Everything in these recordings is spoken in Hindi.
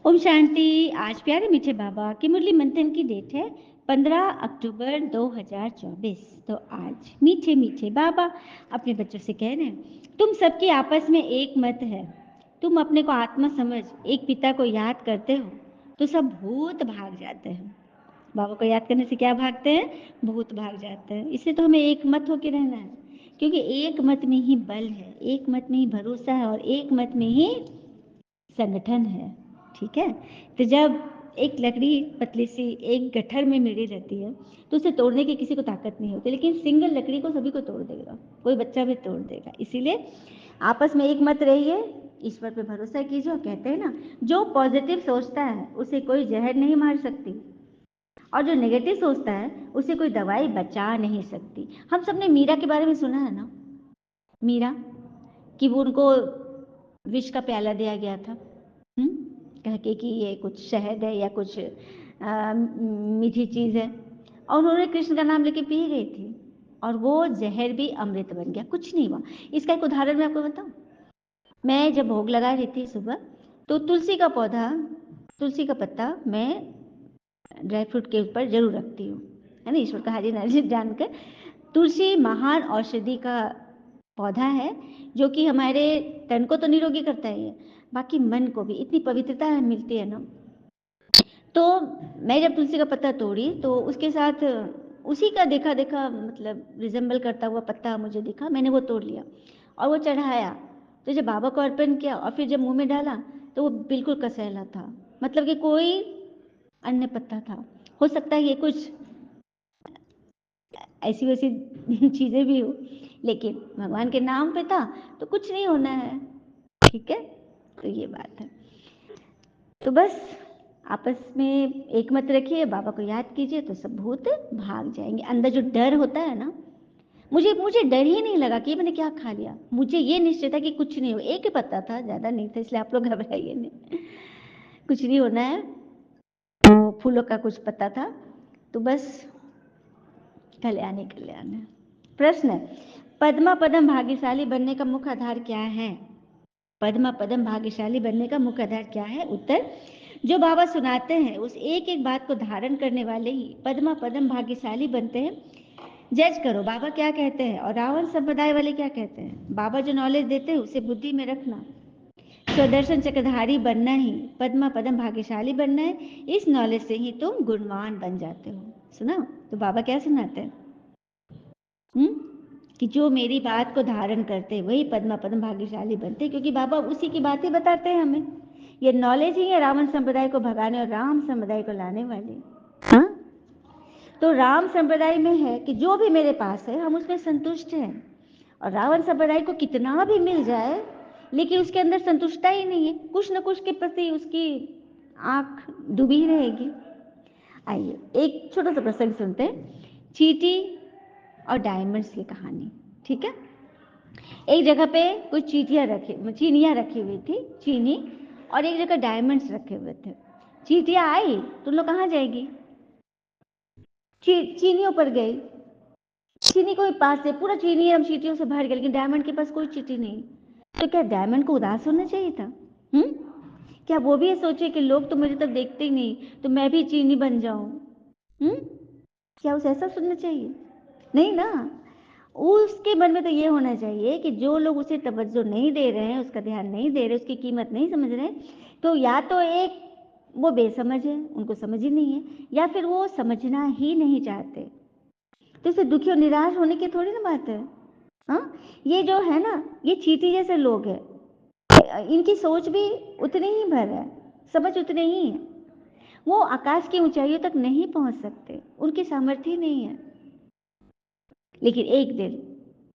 ओम शांति। आज प्यारे मीठे बाबा की मुरली मंथन की डेट है 15 अक्टूबर 2024। तो आज मीठे मीठे बाबा अपने बच्चों से कह रहे हैं, तुम सबकी आपस में एक मत है। तुम अपने को आत्मा समझ एक पिता को याद करते हो तो सब भूत भाग जाते हैं। बाबा को याद करने से क्या भागते हैं? भूत भाग जाते हैं। इससे तो हमें एक मत होके रहना है, क्योंकि एक मत में ही बल है, एक मत में ही भरोसा है और एक मत में ही संगठन है। ठीक है। तो जब एक लकड़ी पतली सी एक गट्ठर में मिली रहती है तो उसे तोड़ने की किसी को ताकत नहीं होती, लेकिन सिंगल लकड़ी को सभी को तोड़ देगा, कोई बच्चा भी तोड़ देगा। इसीलिए आपस में एक मत रहिए, ईश्वर पे भरोसा कीजिए। कहते हैं ना, जो पॉजिटिव सोचता है उसे कोई जहर नहीं मार सकती, और जो नेगेटिव सोचता है उसे कोई दवाई बचा नहीं सकती। हम सबने मीरा के बारे में सुना है ना, मीरा कि वो उनको विष का प्याला दिया गया था, कह के कि ये कुछ शहद है या कुछ मीठी चीज़ है, और उन्होंने कृष्ण का नाम लेके पी गई थी और वो जहर भी अमृत बन गया, कुछ नहीं हुआ। इसका एक उदाहरण मैं आपको बताऊं। मैं जब भोग लगा रही थी सुबह, तो तुलसी का पौधा, तुलसी का पत्ता मैं ड्राई फ्रूट के ऊपर जरूर रखती हूँ, है ना, ईश्वर का हाजिर नाजिर जानकर। तुलसी महान औषधि का पौधा है, जो कि हमारे तन को तो निरोगी करता है, बाकी मन को भी इतनी पवित्रता मिलती है ना। तो मैं जब तुलसी का पत्ता तोड़ी तो उसके साथ उसी का देखा देखा मतलब रिजेंबल करता हुआ पत्ता मुझे दिखा, मैंने वो तोड़ लिया और वो चढ़ाया। तो जब बाबा को अर्पण किया और फिर जब मुंह में डाला तो वो बिल्कुल कसैला था, मतलब कि कोई अन्य पत्ता था। हो सकता है ये कुछ ऐसी वैसी चीज़ें भी हो, लेकिन भगवान के नाम पे था तो कुछ नहीं होना है। ठीक है, तो ये बात है। तो बस आपस में एक मत रखिए, बाबा को याद कीजिए तो सब भूत भाग जाएंगे। अंदर जो डर होता है ना, मुझे मुझे डर ही नहीं लगा कि मैंने क्या खा लिया। मुझे ये निश्चय था कि कुछ नहीं हो, एक ही पत्ता था, ज़्यादा नहीं था, इसलिए आप लोग घबराइए नहीं, कुछ नहीं होना है। तो फूलों का कुछ पत्ता था, तो बस कल्याण ही कल्याण है। प्रश्न, पद्मा पदम भाग्यशाली बनने का मुख्य आधार क्या है? पद्मा पदम भाग्यशाली बनने का मुख्य आधार क्या है? उत्तर, जो बाबा सुनाते हैं उस एक एक बात को धारण करने वाले ही पद्मा पदम भाग्यशाली बनते हैं। जज करो बाबा क्या कहते हैं और रावण संप्रदाय वाले क्या कहते हैं। बाबा जो नॉलेज देते हैं उसे बुद्धि में रखना। स्वदर्शन चक्रधारी बनना ही पद्मा पदम भाग्यशाली बनना है। इस नॉलेज से ही तुम गुणवान बन जाते हो। सुना? तो बाबा क्या सुनाते हैं? कि जो मेरी बात को धारण करते वही पद्मा पद्म भाग्यशाली बनते, क्योंकि बाबा उसी की बातें बताते हैं हमें। ये नॉलेज ही है रावण संप्रदाय को भगाने और राम संप्रदाय को लाने वाली। हाँ, तो राम संप्रदाय में है कि जो भी मेरे पास है हम उसमें संतुष्ट हैं, और रावण संप्रदाय को कितना भी मिल जाए लेकिन उसके अंदर संतुष्टता ही नहीं है, कुछ न कुछ के प्रति उसकी आंख डूबी रहेगी। आइए एक छोटा सा प्रसंग सुनते हैं, चींटी और डायमंड्स की कहानी। ठीक है। एक जगह पे कुछ चीनियाँ रखी हुई थी, चीनी, और एक जगह डायमंड्स रखे हुए थे। चींटियाँ आई, तुम लोग कहाँ जाएगी? चीनियों पर गई। चीनी को पास से पूरा चीनी अब चींटियों से भर गया, लेकिन डायमंड के पास कोई चींटी नहीं। तो क्या डायमंड को उदास होना चाहिए था? क्या वो भी ये सोचे कि लोग तो मुझे तब देखते ही नहीं, तो मैं भी चीनी बन जाऊं? क्या उसे ऐसा सुनना चाहिए? नहीं ना। उसके मन में तो ये होना चाहिए कि जो लोग उसे तवज्जो नहीं दे रहे हैं, उसका ध्यान नहीं दे रहे, उसकी कीमत नहीं समझ रहे, तो या तो एक वो बेसमझ है, उनको समझ ही नहीं है, या फिर वो समझना ही नहीं चाहते। तो इसे दुखी और निराश होने की थोड़ी ना बात है। हाँ, ये जो है ना, ये चींटी जैसे लोग हैं, इनकी सोच भी उतनी ही भर है, समझ उतने ही है। वो आकाश की ऊंचाइयों तक नहीं पहुंच सकते, उनकी सामर्थ्य नहीं है। लेकिन एक दिन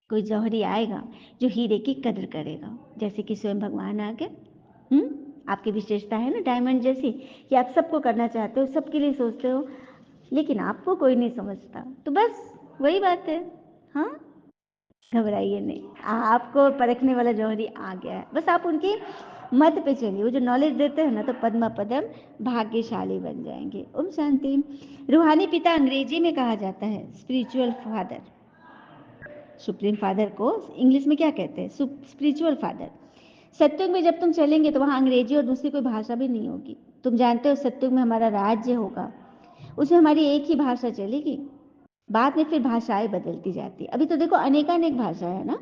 कोई जौहरी आएगा जो हीरे की कदर करेगा, जैसे कि स्वयं भगवान आ गए। आपकी विशेषता है ना डायमंड जैसी, कि आप सबको करना चाहते हो, सबके लिए सोचते हो, लेकिन आपको कोई नहीं समझता। तो बस वही बात है। हाँ, घबराइए नहीं, आपको परखने वाला जौहरी आ गया है, बस आप उनकी मत पे चलिए। वो जो नॉलेज देते हैं ना, तो पद्मा पदम भाग्यशाली बन जाएंगे। ओम शांति। रूहानी पिता अंग्रेजी में कहा जाता है स्पिरिचुअल फादर। सुप्रीम फादर को इंग्लिश में क्या कहते हैं? Spiritual father. सत्युग में जब तुम चलेंगे तो वहां अंग्रेजी और दूसरी कोई भाषा भी नहीं होगी, तुम जानते हो सत्युग में हमारा राज्य होगा, उसमें हमारी एक ही भाषा चलेगी। बाद में फिर भाषाएं बदलती जाती। अभी तो देखो अनेकानेक भाषाएं है ना,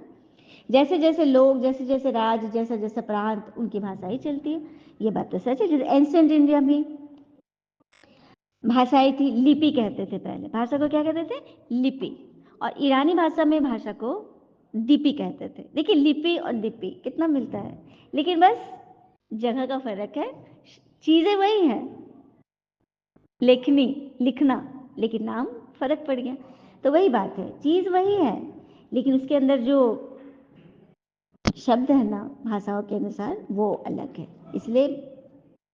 जैसे जैसे लोग, जैसे जैसे राज्य, जैसा जैसा प्रांत, उनकी भाषाएं चलती है। ये बात तो सच है। जैसे एंशिएंट इंडिया में भाषाएं थी, लिपि कहते थे पहले, भाषा को क्या कहते थे? लिपि। और ईरानी भाषा में भाषा को दीपि कहते थे। देखिए लिपि और दीपि कितना मिलता है, लेकिन बस जगह का फर्क है, चीजें वही है, लेखनी, लिखना, लेकिन नाम फर्क पड़ गया। तो वही बात है, चीज वही है, लेकिन उसके अंदर जो शब्द है ना भाषाओं के अनुसार वो अलग है। इसलिए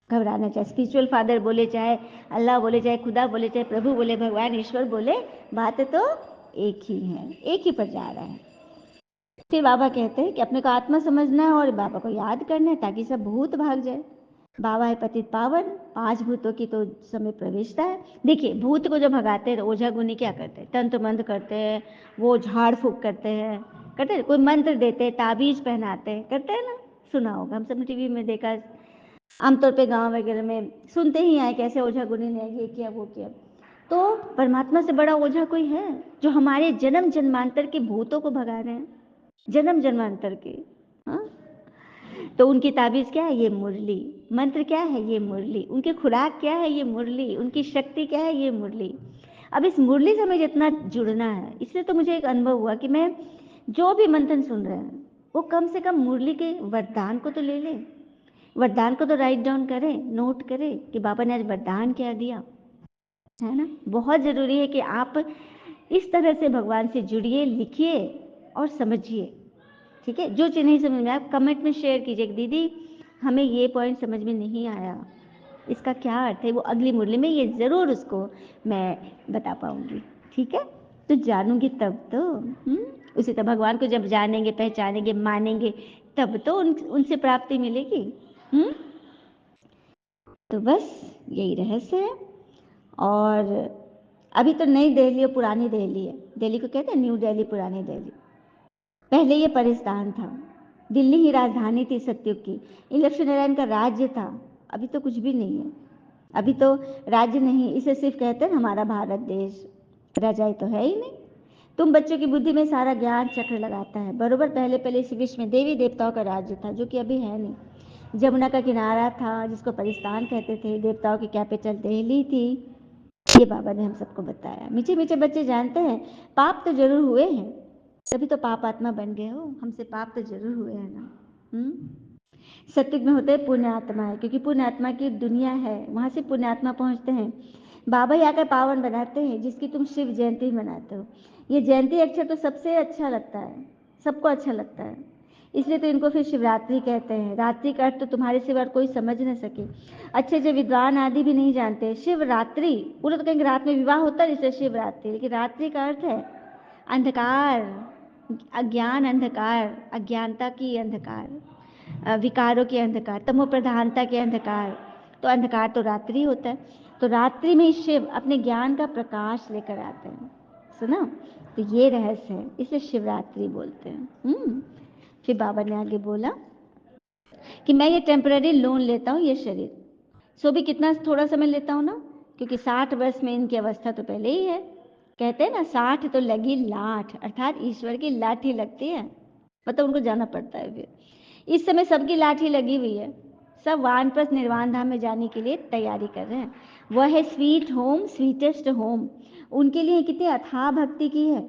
घबराना चाहिए। स्पिरिचुअल फादर बोले, चाहे अल्लाह बोले, चाहे खुदा बोले, चाहे प्रभु बोले, भगवान ईश्वर बोले, बात तो एक ही है, एक ही पर जा रहा है। फिर बाबा कहते हैं कि अपने को आत्मा समझना है और बाबा को याद करना है ताकि सब भूत भाग जाए। बाबा है पतित पावन, 5 भूतों की तो समय प्रवेशता है। देखिए भूत को जब भगाते हैं तो ओझा गुनी क्या करते हैं? तंत्र मंत्र करते हैं, वो झाड़ फूक करते हैं, कोई मंत्र देते हैं, ताबीज पहनाते हैं, करते हैं ना, सुना होगा, हम सब ने टीवी में देखा, आमतौर पे गांव वगैरह में सुनते ही आए कैसे ओझा गुनी ने ये किया वो किया। तो परमात्मा से बड़ा ओझा कोई है जो हमारे जन्म जन्मांतर के भूतों को भगा रहे हैं, जन्म जन्मांतर के। हाँ, तो उनकी ताबीज क्या है? ये मुरली। मंत्र क्या है? ये मुरली। उनकी खुराक क्या है? ये मुरली। उनकी शक्ति क्या है? ये मुरली। अब इस मुरली से हमें जितना जुड़ना है, इसलिए तो मुझे एक अनुभव हुआ कि मैं जो भी मंथन सुन रहे हैं वो कम से कम मुरली के वरदान को तो ले लें, वरदान को तो राइट डाउन करें, नोट करें कि बाबा ने आज वरदान क्या दिया, है ना। बहुत ज़रूरी है कि आप इस तरह से भगवान से जुड़िए, लिखिए और समझिए। ठीक है, जो चीज़ नहीं समझ में आप कमेंट में शेयर कीजिए कि दीदी हमें ये पॉइंट समझ में नहीं आया, इसका क्या अर्थ है, वो अगली मुरली में ये ज़रूर उसको मैं बता पाऊंगी। ठीक है, तो जानूंगी तब तो। उसी तरह भगवान को जब जानेंगे, पहचानेंगे, मानेंगे, तब तो उनसे प्राप्ति मिलेगी। तो बस यही रहस्य है। और अभी तो नई दिल्ली और पुरानी दिल्ली है। दिल्ली को कहते हैं न्यू दिल्ली, पुरानी दिल्ली। पहले ये परिस्थान था, दिल्ली ही राजधानी थी सत्युग की, ये लक्ष्मी नारायण का राज्य था। अभी तो कुछ भी नहीं है, अभी तो राज्य नहीं, इसे सिर्फ कहते हैं हमारा भारत देश, राजाई तो है ही नहीं। तुम बच्चों की बुद्धि में सारा ज्ञान चक्र लगाता है बरोबर। पहले पहले इस विश्व में देवी देवताओं का राज्य था, जो कि अभी है नहीं। जमुना का किनारा था जिसको परिस्थान कहते थे, देवताओं की कैपिटल दिल्ली थी। ये बाबा ने हम सबको बताया। मीठे मीठे बच्चे जानते हैं पाप तो जरूर हुए हैं, तभी तो पाप आत्मा बन गए हो। हमसे पाप तो जरूर हुए हैं ना। सत्युग में होते हैं पुण्य आत्माएं, क्योंकि पुण्य आत्मा की दुनिया है, वहां से पुण्य आत्मा पहुंचते हैं। बाबा ही आकर पावन बनाते हैं, जिसकी तुम शिव जयंती मनाते हो। ये जयंती अक्षर तो सबसे अच्छा लगता है, सबको अच्छा लगता है, इसलिए तो इनको फिर शिवरात्रि कहते हैं। रात्रि का अर्थ तो तुम्हारे सिवा कोई समझ न सके, अच्छे जो विद्वान आदि भी नहीं जानते। शिवरात्रि पूरा तो कहेंगे रात में विवाह होता है इसलिए शिवरात्रि, लेकिन रात्रि का अर्थ है अंधकार, अज्ञान अंधकार, अज्ञानता की अंधकार, विकारों के अंधकार, तमो प्रधानता के अंधकार। तो अंधकार तो रात्रि होता है, तो रात्रि में शिव अपने ज्ञान का प्रकाश लेकर आते हैं। सुना, तो ये रहस्य है, इसे शिवरात्रि बोलते हैं। फिर बाबा ने आगे बोला कि मैं ये टेम्पररी लोन लेता हूँ, ये शरीर सो भी कितना थोड़ा समय लेता हूँ ना, क्योंकि 60 वर्ष में इनकी अवस्था तो पहले ही है। कहते हैं ना 60 तो लगी लाठ, अर्थात ईश्वर की लाठी लगती है, मतलब उनको जाना पड़ता है। फिर इस समय सबकी लाठी लगी हुई है, सब वानप्रस्थ निर्वाण धाम में जाने के लिए तैयारी कर रहे हैं। वह है स्वीट होम, स्वीटेस्ट होम। उनके लिए कितनी अथाह भक्ति की है।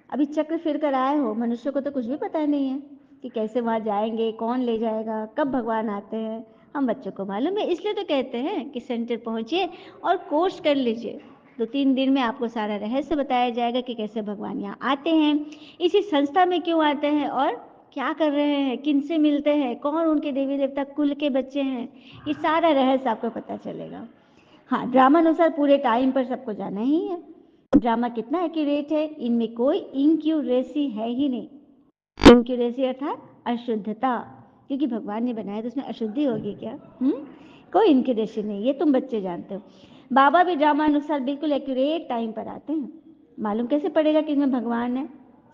अभी चक्र फिर कर आए हो, मनुष्य को तो कुछ भी पता नहीं है कि कैसे वहाँ जाएंगे, कौन ले जाएगा, कब भगवान आते हैं, हम बच्चों को मालूम है। इसलिए तो कहते हैं कि सेंटर पहुँचिए और कोर्स कर लीजिए। 2-3 दिन में आपको सारा रहस्य बताया जाएगा कि कैसे भगवान यहाँ आते हैं, इसी संस्था में क्यों आते हैं और क्या कर रहे हैं, किन से मिलते हैं, कौन उनके देवी देवता कुल के बच्चे हैं, ये सारा रहस्य आपको पता चलेगा। हाँ, ड्रामा अनुसार पूरे टाइम पर सबको जाना ही है। ड्रामा कितना एक्यूरेट है, इनमें कोई इनक्यूरेसी है ही नहीं। इनक्यूरेसी अर्थात अशुद्धता, क्योंकि भगवान ने बनाया तो उसमें अशुद्धि होगी क्या? कोई इनक्यूरेसी नहीं, ये तुम बच्चे जानते हो। बाबा भी ड्रामा अनुसार बिल्कुल एक्यूरेट टाइम पर आते हैं। मालूम कैसे पड़ेगा कि इसमें भगवान है?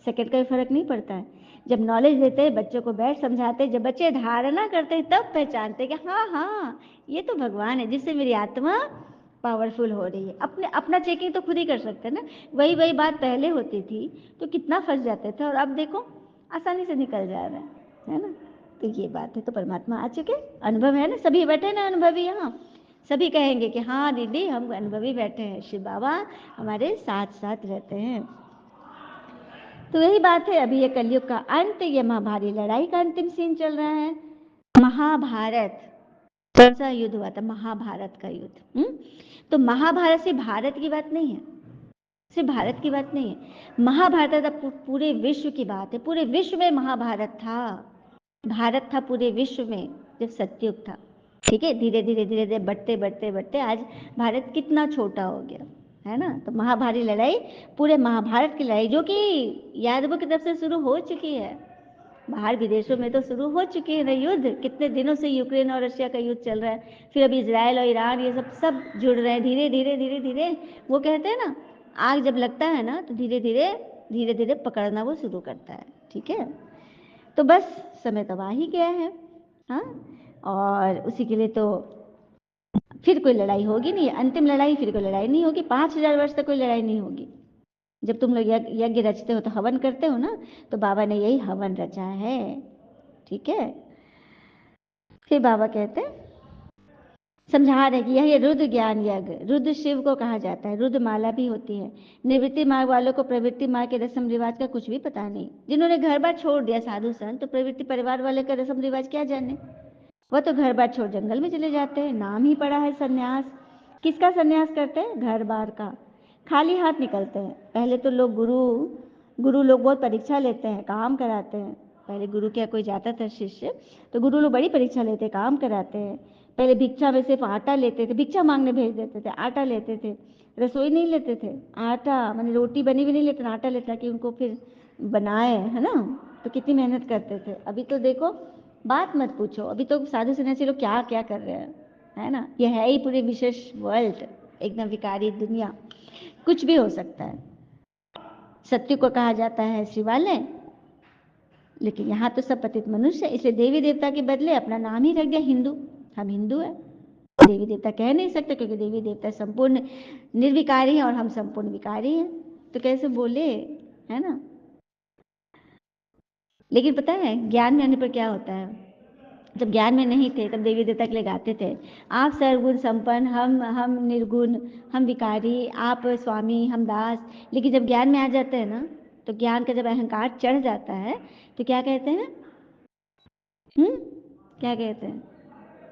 सेकंड का भी फर्क नहीं पड़ता है। जब नॉलेज देते हैं, बच्चों को बैठ समझाते हैं, जब बच्चे धारणा करते हैं तब पहचानते हैं कि हाँ हाँ ये तो भगवान है जिससे मेरी आत्मा पावरफुल हो रही है। अपने अपना चेकिंग तो खुद ही कर सकते हैं ना। वही वही बात पहले होती थी तो कितना फंस जाते थे, और अब देखो आसानी से निकल जा रहा है ना। तो ये बात है। तो परमात्मा आ चुके, अनुभव है ना, सभी बैठे ना अनुभवी यहाँ, सभी कहेंगे कि हाँ दीदी हम अनुभवी बैठे हैं, शिव बाबा हमारे साथ साथ रहते हैं। तो यही बात है। अभी ये कलयुग का अंत, ये महाभारी लड़ाई का अंतिम सीन चल रहा है। महाभारत, कौन सा युद्ध हुआ था? महाभारत का युद्ध। तो महाभारत से भारत की बात नहीं है, सिर्फ भारत की बात नहीं है। महाभारत पूरे विश्व की बात है। पूरे विश्व में महाभारत था, भारत था पूरे विश्व में जब सतयुग था। ठीक है, धीरे धीरे धीरे धीरे बढ़ते बढ़ते बढ़ते आज भारत कितना छोटा हो गया है ना। तो महाभारी लड़ाई, पूरे महाभारत की लड़ाई, जो कि यादवों की तरफ से शुरू हो चुकी है, बाहर विदेशों में तो शुरू हो चुकी है ना युद्ध। कितने दिनों से यूक्रेन और रशिया का युद्ध चल रहा है, फिर अभी इजराइल और ईरान ये सब जुड़ रहे हैं। धीरे धीरे धीरे धीरे वो कहते हैं ना, आग जब लगता है ना तो धीरे धीरे धीरे धीरे पकड़ना वो शुरू करता है। ठीक है, तो बस समय तो आ ही गया है। हाँ, और उसी के लिए तो फिर कोई लड़ाई होगी नहीं, अंतिम लड़ाई, फिर कोई लड़ाई नहीं होगी। 5000 वर्ष तक कोई लड़ाई नहीं होगी। जब तुम लोग यज्ञ रचते हो तो हवन करते हो ना, तो बाबा ने यही हवन रचा है। ठीक है, फिर बाबा कहते हैं, समझा रहे कि यह रुद्र ज्ञान यज्ञ, रुद्र शिव को कहा जाता है। रुद्र माला भी होती है। निवृत्ति मार्ग वालों को प्रवृत्ति मार्ग के रस्म रिवाज का कुछ भी पता नहीं। जिन्होंने घर बार छोड़ दिया साधु संत, तो प्रवृत्ति परिवार वाले का रस्म रिवाज क्या जाने। वह तो घर बार छोड़ जंगल में चले जाते हैं। नाम ही पड़ा है सन्यास। किसका सन्यास करते हैं? घर बार का। खाली हाथ निकलते हैं। पहले तो लोग गुरु लोग बहुत परीक्षा लेते हैं, काम कराते हैं। पहले गुरु क्या कोई जाता था शिष्य, तो गुरु लोग बड़ी परीक्षा लेते हैं, काम कराते हैं। पहले भिक्षा में सिर्फ आटा लेते थे, भिक्षा मांगने भेज देते थे, आटा लेते थे। रसोई नहीं लेते थे, आटा माने रोटी बनी हुई नहीं लेते, आटा लेते कि उनको फिर बनाए, है ना। तो कितनी मेहनत करते थे। अभी तो देखो बात मत पूछो, अभी तो साधु सन्यासी लोग क्या क्या कर रहे हैं, है ना। ये है ही पूरे विशेष वर्ल्ड, एकदम विकारी दुनिया, कुछ भी हो सकता है। सत्य को कहा जाता है शिवालय, लेकिन यहाँ तो सब पतित मनुष्य है। इसलिए देवी देवता के बदले अपना नाम ही रख दिया हिंदू। हम हिंदू है, देवी देवता कह नहीं सकते, क्योंकि देवी देवता संपूर्ण निर्विकारी है और हम संपूर्ण विकारी हैं। तो कैसे बोले, है ना। लेकिन पता है ज्ञान में आने पर क्या होता है, जब ज्ञान में नहीं थे तब देवी देवता के लिए गाते थे, आप सर्वगुण संपन्न, हम निर्गुण, हम विकारी, आप स्वामी, हम दास। लेकिन जब ज्ञान में आ जाते हैं ना, तो ज्ञान का जब अहंकार चढ़ जाता है तो क्या कहते हैं, क्या कहते हैं,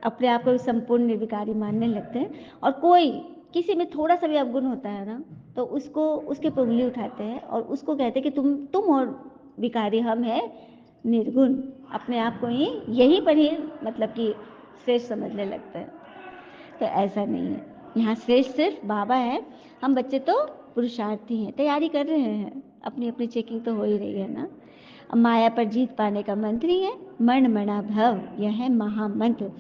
अपने आप को संपूर्ण निर्विकारी मानने लगते हैं। और कोई किसी में थोड़ा सा भी अवगुण होता है ना, तो उसको उसके पर उंगली उठाते हैं और उसको कहते हैं कि तुम और विकारी, हम है निर्गुण। अपने आप को ही यही पर ही मतलब कि श्रेष्ठ समझने लगते हैं। तो ऐसा नहीं है, यहाँ श्रेष्ठ सिर्फ बाबा है। हम बच्चे तो पुरुषार्थी हैं, तैयारी कर रहे हैं, अपनी अपनी चेकिंग तो हो ही रही है ना। माया पर जीत पाने का मंत्र ही है मन मना भव, यह है महामंत्र।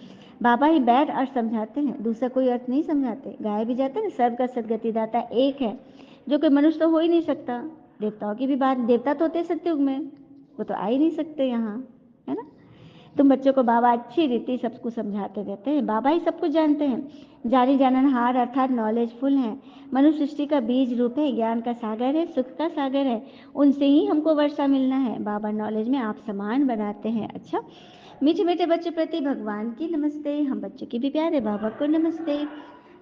बाबा ही बैठ और समझाते हैं, दूसरा कोई अर्थ नहीं समझाते। गाया भी जाता है ना, सर्व का सदगति दाता एक है, जो कोई मनुष्य तो हो ही नहीं सकता। देवताओं की भी बात, देवता तो होते सत्युग में, वो तो आ ही नहीं सकते यहाँ, है ना। तुम बच्चों को बाबा अच्छी रीति सबको समझाते रहते हैं। बाबा ही सब कुछ जानते हैं, जानी जाननहार अर्थात नॉलेजफुल हैं। मनुष्य सृष्टि का बीज रूप है, ज्ञान का सागर है, सुख का सागर है, उनसे ही हमको वर्षा मिलना है। बाबा नॉलेज में आप समान बनाते हैं। अच्छा, मीठे मीठे बच्चों प्रति भगवान की नमस्ते, हम बच्चों की भी प्यारे बाबा को नमस्ते।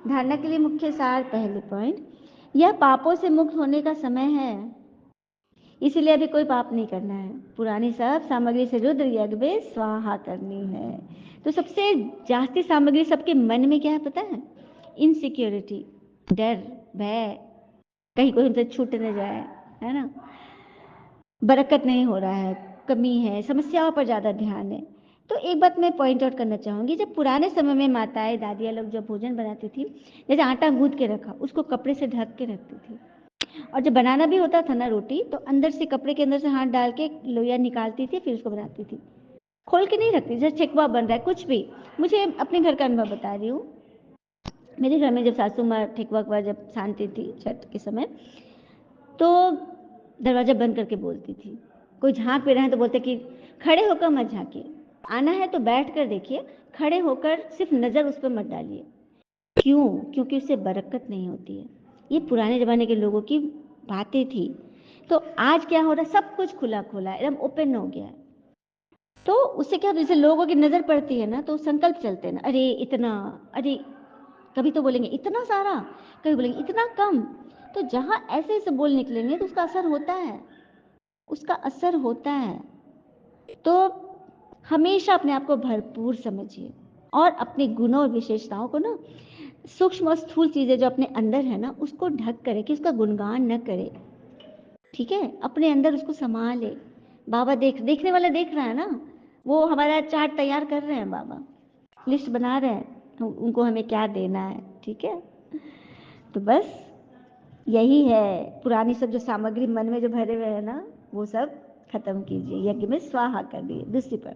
धारणा के लिए मुख्य सार, पहले पॉइंट, यह पापों से मुक्त होने का समय है, इसलिए अभी कोई पाप नहीं करना है। पुरानी सब सामग्री से रुद्र यज्ञ में स्वाहा करनी है। तो सबसे जास्ती सामग्री सबके मन में क्या है पता है? इनसिक्योरिटी, डर, भय, कहीं कोई हमसे छूट न जाए, है ना। बरकत नहीं हो रहा है, कमी है, समस्याओं पर ज़्यादा ध्यान है। तो एक बात मैं पॉइंट आउट करना चाहूँगी, जब पुराने समय में माताएं दादियाँ लोग जब भोजन बनाती थी, जैसे आटा गूंथ के रखा, उसको कपड़े से ढक के रखती थी। और जब बनाना भी होता था ना रोटी, तो अंदर से कपड़े के अंदर से हाथ डाल के लोइया निकालती थी, फिर उसको बनाती थी। खोल के नहीं रखती, जैसे ठेकुआ बन रहा है कुछ भी। मुझे अपने घर का अनुभव बता रही हूँ। मेरे घर में जब सासू माँ ठेकुआ जब छानती थी छठ के समय, तो दरवाज़ा बंद करके बोलती थी। कोई झाँक भी रहे हैं तो बोलते कि खड़े होकर मत झाँकिए, आना है तो बैठ कर देखिए, खड़े होकर सिर्फ़ नज़र उस पर मत डालिए। क्यों? क्योंकि उससे बरकत नहीं होती है। ये पुराने ज़माने के लोगों की बातें थी। तो आज क्या हो रहा है, सब कुछ खुला-खुला है, एकदम ओपन हो गया है। तो उससे क्या, जैसे लोगों की नज़र पड़ती है ना तो संकल्प चलते हैं ना, अरे इतना, अरे कभी तो बोलेंगे इतना सारा, कभी बोलेंगे इतना कम। तो जहाँ ऐसे-ऐसे बोल निकलेंगे तो उसका असर होता है, उसका असर होता है। तो हमेशा अपने आप को भरपूर समझिए और अपने गुणों और विशेषताओं को ना, सूक्ष्म और स्थूल चीज़ें जो अपने अंदर है ना, उसको ढक करें कि उसका गुणगान न करें, ठीक है? अपने अंदर उसको समा ले। बाबा देखने वाला देख रहा है ना, वो हमारा चार्ट तैयार कर रहे हैं बाबा, लिस्ट बना रहे हैं, तो उनको हमें क्या देना है, ठीक है? तो बस यही है, पुरानी सब जो सामग्री मन में जो भरे हुए हैं ना, वो सब खत्म कीजिए, यज्ञ में स्वाहा कर दिए। दूसरी पर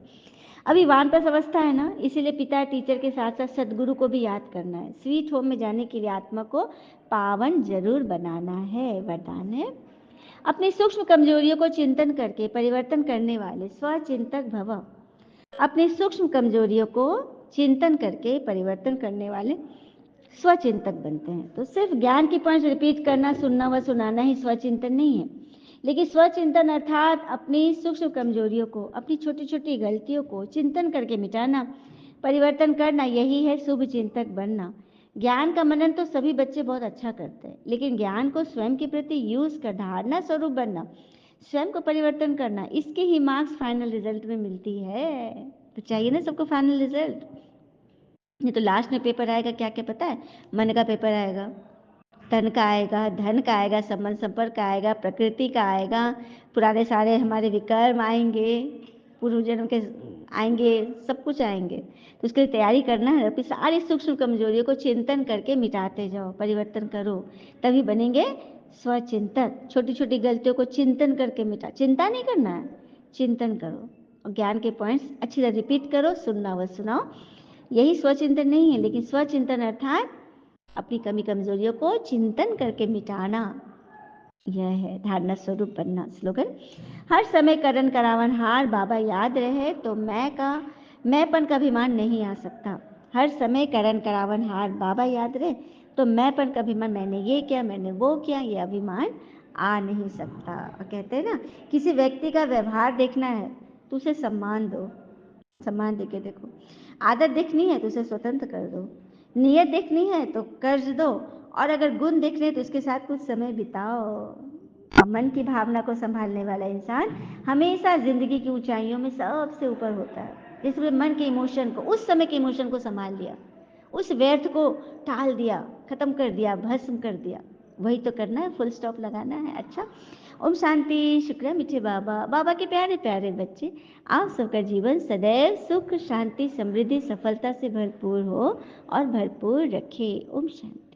अभी वानप्रस्थ अवस्था है ना, इसीलिए पिता टीचर के साथ साथ सदगुरु को भी याद करना है। स्वीट होम में जाने के लिए आत्मा को पावन जरूर बनाना है, वरदान है। अपनी सूक्ष्म कमजोरियों को चिंतन करके परिवर्तन करने वाले स्वचिंतक भव। अपनी सूक्ष्म कमजोरियों को चिंतन करके परिवर्तन करने वाले स्वचिंतक बनते हैं। तो सिर्फ ज्ञान की पॉइंट रिपीट करना, सुनना व सुनाना ही स्वचिंतन नहीं है, लेकिन स्वचिंतन अर्थात अपनी सूक्ष्म कमजोरियों को, अपनी छोटी छोटी गलतियों को चिंतन करके मिटाना, परिवर्तन करना, यही है शुभ चिंतक बनना। ज्ञान का मनन तो सभी बच्चे बहुत अच्छा करते हैं, लेकिन ज्ञान को स्वयं के प्रति यूज कर धारणा स्वरूप बनना, स्वयं को परिवर्तन करना, इसके ही मार्क्स फाइनल रिजल्ट में मिलती है। तो चाहिए ना सबको फाइनल रिजल्ट। नहीं तो लास्ट में पेपर आएगा क्या क्या पता है? मन का पेपर आएगा, तन का आएगा, धन का आएगा, संबंध संपर्क का आएगा, प्रकृति का आएगा, पुराने सारे हमारे विकर्म आएंगे, पूर्व जन्म के आएंगे, सब कुछ आएंगे। तो उसके लिए तैयारी करना है। अपनी सारी सूक्ष्म कमजोरियों को चिंतन करके मिटाते जाओ, परिवर्तन करो, तभी बनेंगे स्वचिंतक। छोटी छोटी गलतियों को चिंतन करके मिटा, चिंता नहीं करना है, चिंतन करो और ज्ञान के पॉइंट्स अच्छी तरह रिपीट करो, सुनना व सुनाओ, यही स्वचिंतन नहीं है, लेकिन स्वचिंतन अर्थात अपनी कमी कमजोरियों को चिंतन करके मिटाना, यह है धारणा स्वरूप बनना। स्लोगन, हर समय करण करावन हार बाबा याद रहे तो मैंपन का अभिमान नहीं आ सकता। हर समय करण करावन हार बाबा याद रहे तो मैंपन का अभिमान, मैंने ये किया, मैंने वो किया, ये अभिमान आ नहीं सकता। और कहते हैं ना, किसी व्यक्ति का व्यवहार देखना है तो उसे सम्मान दो, सम्मान देके देखो। आदत देखनी है तो उसे स्वतंत्र कर दो, नियत देखनी है तो कर्ज दो, और अगर गुण देखने हैं तो उसके साथ कुछ समय बिताओ। मन की भावना को संभालने वाला इंसान हमेशा जिंदगी की ऊंचाइयों में सबसे ऊपर होता है। इसलिए मन के इमोशन को, उस समय के इमोशन को संभाल लिया, उस व्यर्थ को टाल दिया, खत्म कर दिया, भस्म कर दिया, वही तो करना है, फुल स्टॉप लगाना है। अच्छा, ओम शांति। शुक्रिया मीठे बाबा, बाबा के प्यारे प्यारे बच्चे, आप सबका जीवन सदैव सुख शांति समृद्धि सफलता से भरपूर हो और भरपूर रखे। ओम शांति।